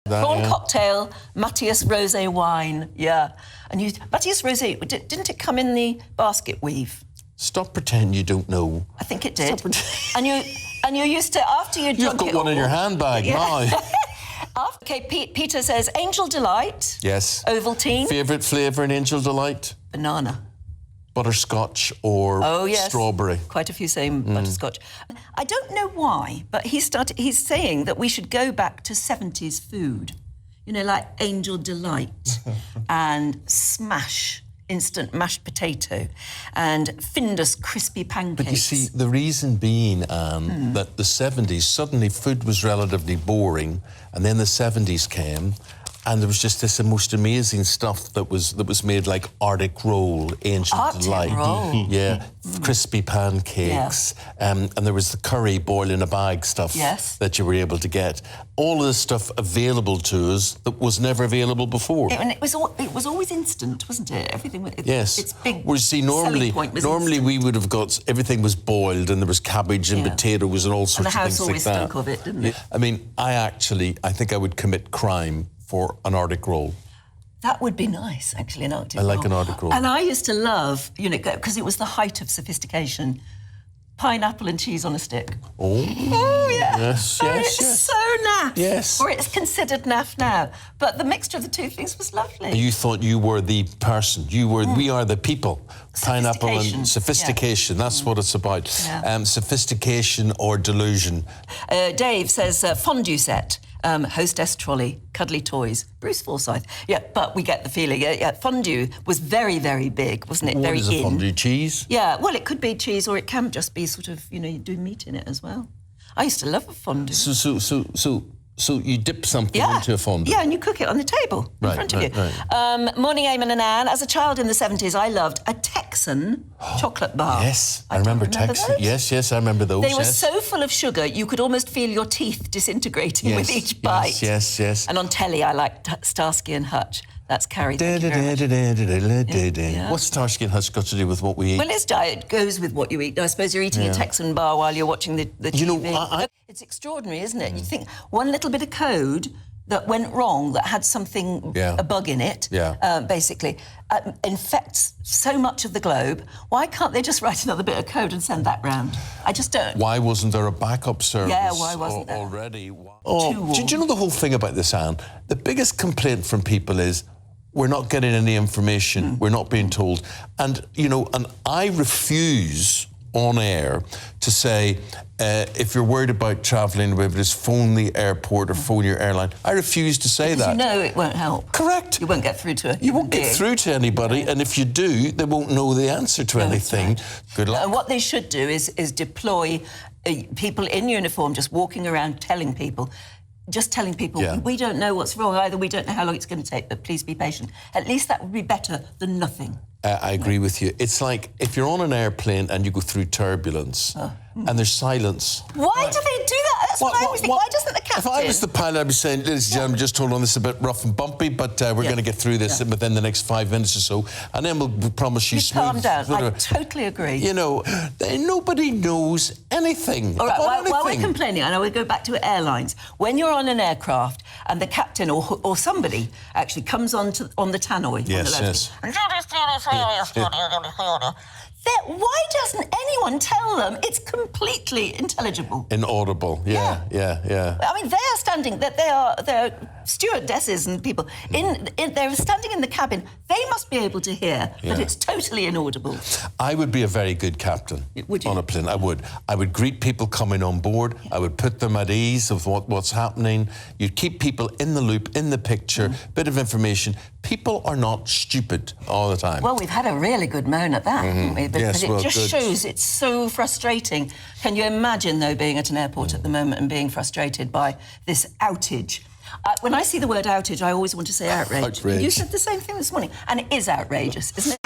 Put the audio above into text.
Prawn cocktail, Matthias Rosé wine. Yeah. And Matthias Rosé, didn't it come in the basket weave? Stop pretending you don't know. I think it did. And you used to, after you'd drunk it You've got one in your handbag now. Okay, Peter says Angel Delight. Yes. Ovaltine. Favourite flavour in Angel Delight? Banana. Butterscotch or strawberry? Quite a few saying butterscotch. I don't know why, but he's saying that we should go back to 70s food. You know, like Angel Delight and Smash, instant mashed potato, and Findus crispy pancakes. But you see, the reason being, Anne, that the 70s, suddenly food was relatively boring, and then the 70s came, and there was just this most amazing stuff that was made, like Arctic Roll, Angel Delight. Roll. Yeah, crispy pancakes. And there was the curry boil in a bag stuff that you were able to get. All of this stuff available to us that was never available before. And it was always instant, wasn't it? Everything was... Yes. Its big well, see, normally we would have got... Everything was boiled and there was cabbage and potatoes and all sorts of things like that. And the house always stunk of it, didn't it? I mean, I think I would commit crime for an Arctic Roll. That would be nice, actually, an Arctic Roll. I like an Arctic Roll. And I used to love, you know, because it was the height of sophistication, pineapple and cheese on a stick. Oh, yeah. Yes, it's so naff. Yes. Or it's considered naff now. But the mixture of the two things was lovely. You thought you were the person. You were. We are the people. Pineapple and sophistication. That's what it's about. Yeah. Sophistication or delusion. Dave says fondue set. Hostess trolley, cuddly toys, Bruce Forsyth. Yeah, but we get the feeling. Fondue was very, very big, wasn't it? What is a fondue? Cheese? Yeah, well, it could be cheese or it can just be sort of, you know, you do meat in it as well. I used to love a fondue. So you dip something into a fondue? Yeah, and you cook it on the table in front of you. Right. Morning, Eamon and Anne. As a child in the 70s, I loved a Texan chocolate bar. Yes, I remember Texan. Those. Yes, I remember those. They were so full of sugar, you could almost feel your teeth disintegrating with each bite. Yes. And on telly, I liked Starsky and Hutch. That's Carrie. What's Starsky and Hutch got to do with what we eat? Well, its diet goes with what you eat. I suppose you're eating a Texan bar while you're watching the TV. You know, it's extraordinary, isn't it? You think one little bit of code that went wrong, that had something, a bug in it, basically, infects so much of the globe. Why can't they just write another bit of code and send that round? I just don't. Why wasn't there a backup service why wasn't there? Already? Oh, do you know the whole thing about this, Anne? The biggest complaint from people is, we're not getting any information, we're not being told. And, you know, and I refuse on air to say, if you're worried about travelling, whether it's phone the airport or phone your airline. I refuse to say that. You know it won't help. Correct. You won't get through to it. You won't get through to anybody, and if you do, they won't know the answer to anything. Right. Good luck. And what they should do is deploy people in uniform just walking around telling people, we don't know what's wrong either, we don't know how long it's going to take, but please be patient. At least that would be better than nothing. I agree with you. It's like if you're on an airplane and you go through turbulence and there's silence. Why do they do that? That's what I always think. Why doesn't the captain... If I was the pilot, I'd be saying, ladies and gentlemen, just hold on, this is a bit rough and bumpy, but we're going to get through this within the next 5 minutes or so, and then we'll promise you smooth... Calm down. I totally agree. You know, nobody knows anything All right, about anything. While we're complaining, and I will go back to airlines, when you're on an aircraft and the captain or somebody actually comes on the tannoy, why doesn't anyone tell them it's completely intelligible? Inaudible, yeah. I mean, they're stewardesses and people. They're standing in the cabin. They must be able to hear, but it's totally inaudible. I would be a very good captain on a plane. I would. I would greet people coming on board. I would put them at ease of what's happening. You'd keep people in the loop, in the picture, bit of information. People are not stupid all the time. Well, we've had a really good moan at that, haven't we? Because it just shows it's so frustrating. Can you imagine, though, being at an airport at the moment and being frustrated by this outage? When I see the word outage, I always want to say outrage. You said the same thing this morning, and it is outrageous, isn't it?